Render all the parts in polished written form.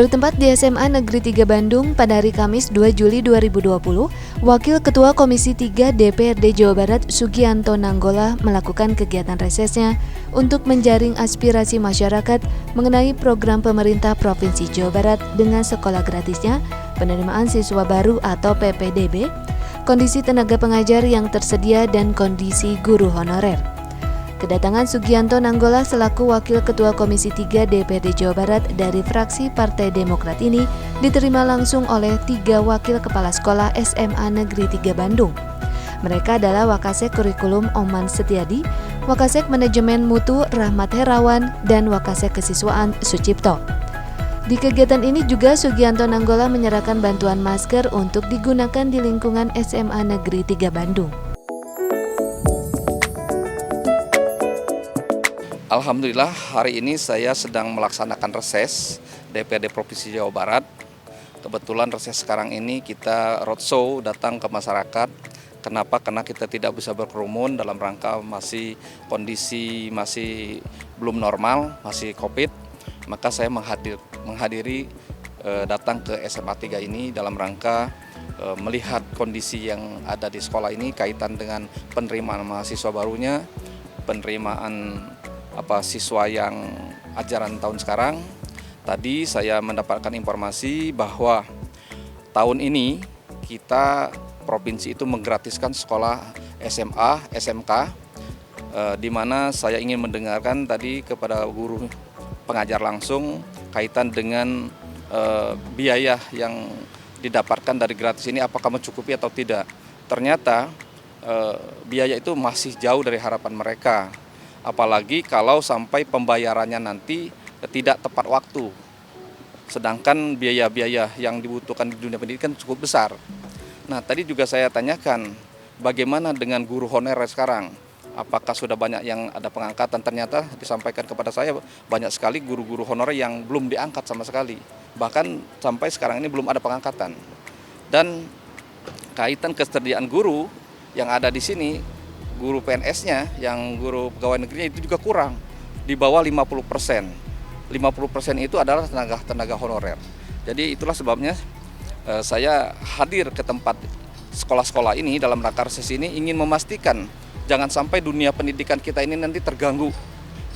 Bertempat di SMA Negeri 3 Bandung pada hari Kamis 2 Juli 2020, Wakil Ketua Komisi 3 DPRD Jawa Barat Sugianto Nanggola melakukan kegiatan resesnya untuk menjaring aspirasi masyarakat mengenai program pemerintah Provinsi Jawa Barat dengan sekolah gratisnya, penerimaan siswa baru atau PPDB, kondisi tenaga pengajar yang tersedia dan kondisi guru honorer. Kedatangan Sugianto Nanggola selaku Wakil Ketua Komisi 3 DPRD Jawa Barat dari fraksi Partai Demokrat ini diterima langsung oleh 3 Wakil Kepala Sekolah SMA Negeri 3 Bandung. Mereka adalah Wakasek Kurikulum Oman Setiadi, Wakasek Manajemen Mutu Rahmat Herawan, dan Wakasek Kesiswaan Sucipto. Di kegiatan ini juga Sugianto Nanggola menyerahkan bantuan masker untuk digunakan di lingkungan SMA Negeri 3 Bandung. Alhamdulillah hari ini saya sedang melaksanakan reses DPRD Provinsi Jawa Barat. Kebetulan reses sekarang ini kita roadshow datang ke masyarakat. Kenapa? Karena kita tidak bisa berkerumun dalam rangka kondisi masih belum normal, masih COVID. Maka saya menghadiri datang ke SMA 3 ini dalam rangka melihat kondisi yang ada di sekolah ini kaitan dengan penerimaan mahasiswa barunya, penerimaan siswa yang ajaran tahun sekarang. Tadi saya mendapatkan informasi bahwa tahun ini kita provinsi itu menggratiskan sekolah SMA, SMK, di mana saya ingin mendengarkan tadi kepada guru pengajar langsung kaitan dengan biaya yang didapatkan dari gratis ini apakah mencukupi atau tidak. Ternyata biaya itu masih jauh dari harapan mereka. Apalagi kalau sampai pembayarannya nanti tidak tepat waktu. Sedangkan biaya-biaya yang dibutuhkan di dunia pendidikan cukup besar. Nah, tadi juga saya tanyakan bagaimana dengan guru honorer sekarang? Apakah sudah banyak yang ada pengangkatan? Ternyata disampaikan kepada saya banyak sekali guru-guru honorer yang belum diangkat sama sekali. Bahkan sampai sekarang ini belum ada pengangkatan. Dan kaitan kesediaan guru yang ada di sini, guru PNS-nya, yang guru pegawai negerinya itu juga kurang, di bawah 50%. 50% itu adalah tenaga honorer. Jadi itulah sebabnya saya hadir ke tempat sekolah-sekolah ini dalam rangka reses ini ingin memastikan jangan sampai dunia pendidikan kita ini nanti terganggu.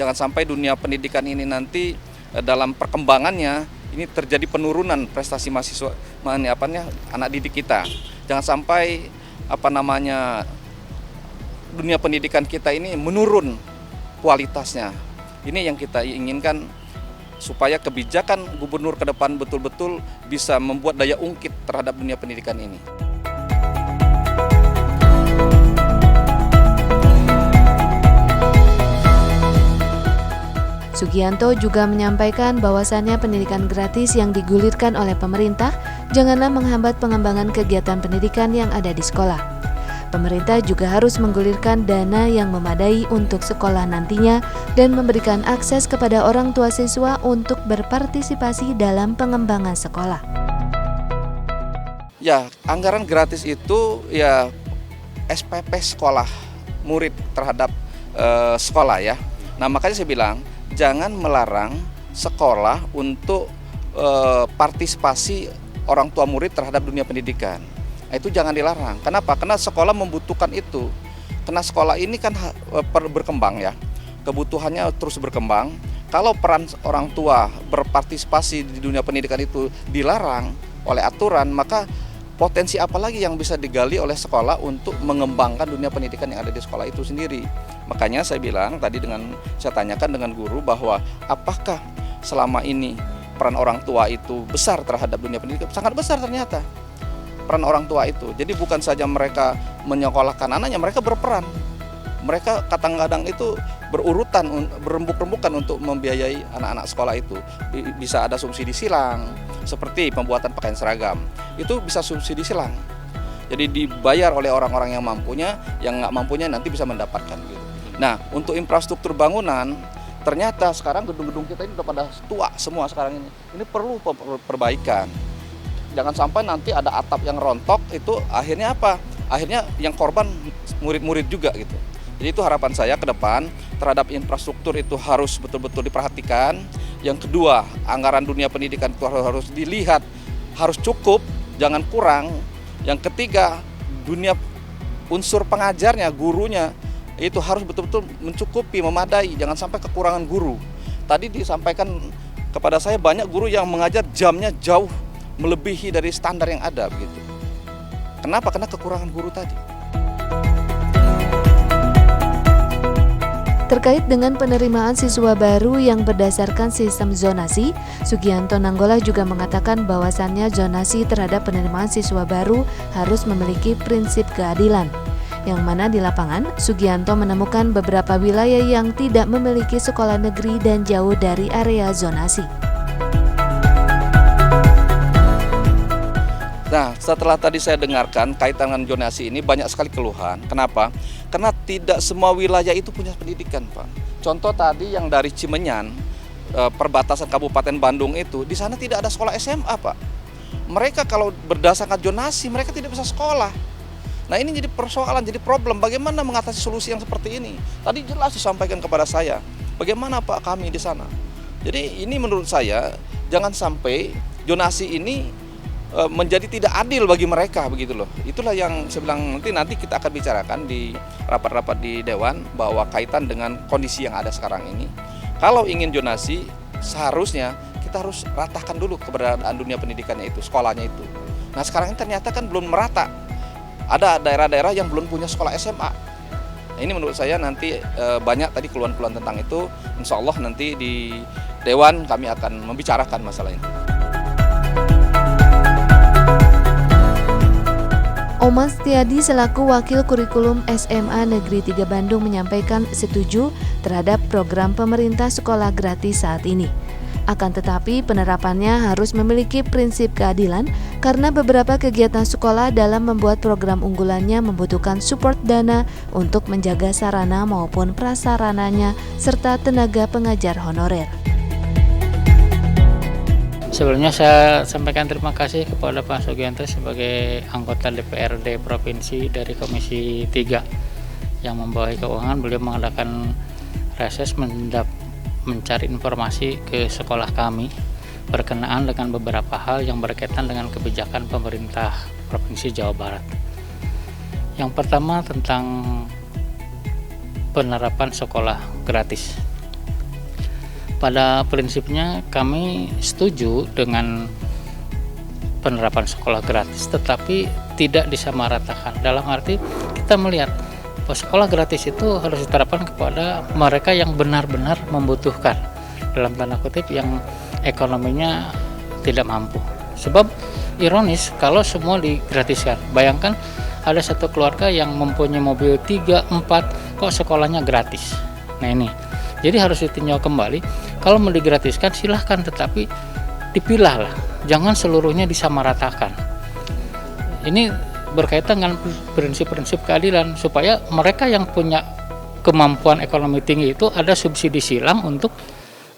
Jangan sampai dunia pendidikan ini nanti dalam perkembangannya ini terjadi penurunan prestasi mahasiswa anak didik kita. Jangan sampai dunia pendidikan kita ini menurun kualitasnya. Ini yang kita inginkan supaya kebijakan gubernur ke depan betul-betul bisa membuat daya ungkit terhadap dunia pendidikan ini. Sugianto juga menyampaikan bahwasannya pendidikan gratis yang digulirkan oleh pemerintah janganlah menghambat pengembangan kegiatan pendidikan yang ada di sekolah. Pemerintah juga harus menggulirkan dana yang memadai untuk sekolah nantinya dan memberikan akses kepada orang tua siswa untuk berpartisipasi dalam pengembangan sekolah. Ya, anggaran gratis itu ya SPP sekolah murid terhadap sekolah ya. Nah, makanya saya bilang jangan melarang sekolah untuk partisipasi orang tua murid terhadap dunia pendidikan. Itu jangan dilarang. Kenapa? Karena sekolah membutuhkan itu. Karena sekolah ini kan berkembang ya. Kebutuhannya terus berkembang. Kalau peran orang tua berpartisipasi di dunia pendidikan itu dilarang oleh aturan, maka potensi apa lagi yang bisa digali oleh sekolah untuk mengembangkan dunia pendidikan yang ada di sekolah itu sendiri. Makanya saya bilang tadi saya tanyakan dengan guru bahwa apakah selama ini peran orang tua itu besar terhadap dunia pendidikan? Sangat besar ternyata. Peran orang tua itu. Jadi bukan saja mereka menyekolahkan anaknya, mereka berperan. Mereka kadang-kadang itu berurutan, berembuk-rembukan untuk membiayai anak-anak sekolah itu. Bisa ada subsidi silang, seperti pembuatan pakaian seragam. Itu bisa subsidi silang. Jadi dibayar oleh orang-orang yang mampunya, yang nggak mampunya nanti bisa mendapatkan. Gitu. Nah, untuk infrastruktur bangunan, ternyata sekarang gedung-gedung kita ini udah pada tua semua sekarang ini. Ini perlu perbaikan. Jangan sampai nanti ada atap yang rontok, itu akhirnya apa? Akhirnya yang korban murid-murid juga gitu. Jadi itu harapan saya ke depan terhadap infrastruktur itu harus betul-betul diperhatikan Yang kedua, anggaran dunia pendidikan itu harus dilihat, harus cukup, jangan kurang. Yang ketiga, dunia unsur pengajarnya, gurunya, itu harus betul-betul mencukupi, memadai, jangan sampai kekurangan guru. Tadi disampaikan kepada saya banyak guru yang mengajar jamnya jauh melebihi dari standar yang ada begitu. Kenapa? Karena kekurangan guru tadi. Terkait dengan penerimaan siswa baru yang berdasarkan sistem zonasi, Sugianto Nanggola juga mengatakan bahwasannya zonasi terhadap penerimaan siswa baru harus memiliki prinsip keadilan. Yang mana di lapangan, Sugianto menemukan beberapa wilayah yang tidak memiliki sekolah negeri dan jauh dari area zonasi. Nah, setelah tadi saya dengarkan kaitan dengan zonasi ini banyak sekali keluhan. Kenapa? Karena tidak semua wilayah itu punya pendidikan, Pak. Contoh tadi yang dari Cimenyan, perbatasan Kabupaten Bandung itu, di sana tidak ada sekolah SMA, Pak. Mereka kalau berdasarkan zonasi, mereka tidak bisa sekolah. Nah, ini jadi persoalan, jadi problem. Bagaimana mengatasi solusi yang seperti ini? Tadi jelas disampaikan kepada saya. Bagaimana Pak kami di sana? Jadi ini menurut saya, jangan sampai zonasi ini menjadi tidak adil bagi mereka begitu loh. Itulah yang saya bilang nanti kita akan bicarakan di rapat-rapat di Dewan bahwa kaitan dengan kondisi yang ada sekarang ini. Kalau ingin zonasi seharusnya kita harus ratakan dulu keberadaan dunia pendidikannya itu, sekolahnya itu. Nah sekarang ini ternyata kan belum merata. Ada daerah-daerah yang belum punya sekolah SMA. Nah, ini menurut saya nanti banyak tadi keluhan-keluhan tentang itu. Insya Allah nanti di Dewan kami akan membicarakan masalah ini. Oman Setiadi selaku Wakil Kurikulum SMA Negeri 3 Bandung menyampaikan setuju terhadap program pemerintah sekolah gratis saat ini. Akan tetapi penerapannya harus memiliki prinsip keadilan karena beberapa kegiatan sekolah dalam membuat program unggulannya membutuhkan support dana untuk menjaga sarana maupun prasarananya serta tenaga pengajar honorer. Sebelumnya saya sampaikan terima kasih kepada Pak Sugianto sebagai anggota DPRD Provinsi dari Komisi 3 yang membawahi keuangan. Beliau mengadakan reses mencari informasi ke sekolah kami berkenaan dengan beberapa hal yang berkaitan dengan kebijakan pemerintah Provinsi Jawa Barat. Yang pertama tentang penerapan sekolah gratis. Pada prinsipnya kami setuju dengan penerapan sekolah gratis, tetapi tidak disamaratakan. Dalam arti kita melihat bahwa sekolah gratis itu harus diterapkan kepada mereka yang benar-benar membutuhkan, dalam tanda kutip yang ekonominya tidak mampu. Sebab ironis kalau semua digratiskan. Bayangkan ada satu keluarga yang mempunyai mobil 3, 4, kok sekolahnya gratis. Nah ini, jadi harus ditinjau kembali. Kalau mau digratiskan silahkan, tetapi dipilah lah, jangan seluruhnya disamaratakan. Ini berkaitan dengan prinsip-prinsip keadilan supaya mereka yang punya kemampuan ekonomi tinggi itu ada subsidi silang untuk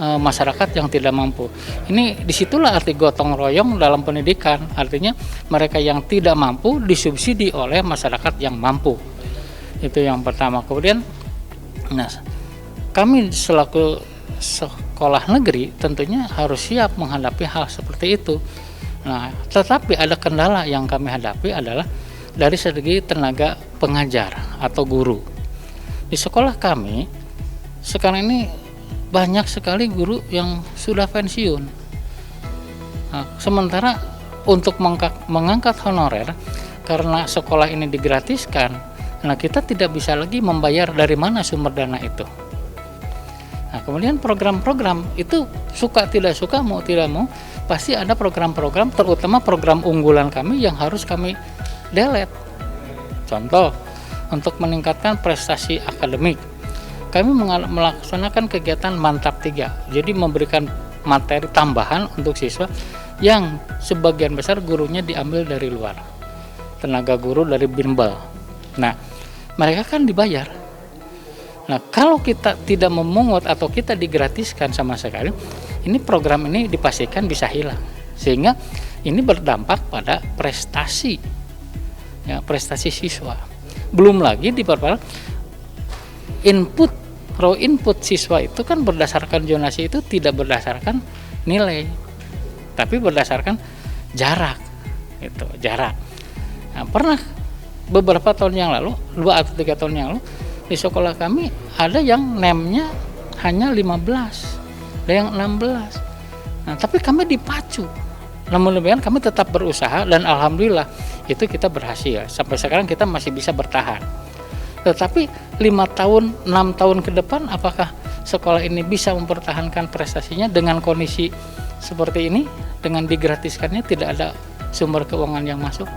masyarakat yang tidak mampu. Ini disitulah arti gotong royong dalam pendidikan. Artinya mereka yang tidak mampu disubsidi oleh masyarakat yang mampu. Itu yang pertama. Kemudian, nah, kami selaku sekolah negeri tentunya harus siap menghadapi hal seperti itu. Nah, tetapi ada kendala yang kami hadapi adalah dari segi tenaga pengajar atau guru. Di sekolah kami sekarang ini banyak sekali guru yang sudah pensiun. Nah, sementara untuk mengangkat honorer karena sekolah ini digratiskan, nah kita tidak bisa lagi membayar dari mana sumber dana itu. Nah, kemudian program-program itu suka tidak suka, mau tidak mau, pasti ada program-program, terutama program unggulan kami yang harus kami delete. Contoh, untuk meningkatkan prestasi akademik, kami melaksanakan kegiatan Mantap 3. Jadi memberikan materi tambahan untuk siswa yang sebagian besar gurunya diambil dari luar. Tenaga guru dari bimbel. Nah, mereka kan dibayar. Nah, kalau kita tidak memungut atau kita digratiskan sama sekali, ini program ini dipastikan bisa hilang. Sehingga ini berdampak pada prestasi, ya, prestasi siswa. Belum lagi diperparah input raw input siswa itu kan berdasarkan zonasi itu tidak berdasarkan nilai, tapi berdasarkan jarak, gitu, jarak. Nah, pernah beberapa tahun yang lalu, 2 atau 3 tahun yang lalu, di sekolah kami ada yang NEM-nya hanya 15, ada yang 16. Nah, tapi kami dipacu. Namun demikian kami tetap berusaha dan alhamdulillah itu kita berhasil. Sampai sekarang kita masih bisa bertahan. Tetapi 5 tahun, 6 tahun ke depan apakah sekolah ini bisa mempertahankan prestasinya dengan kondisi seperti ini, dengan digratiskannya tidak ada sumber keuangan yang masuk?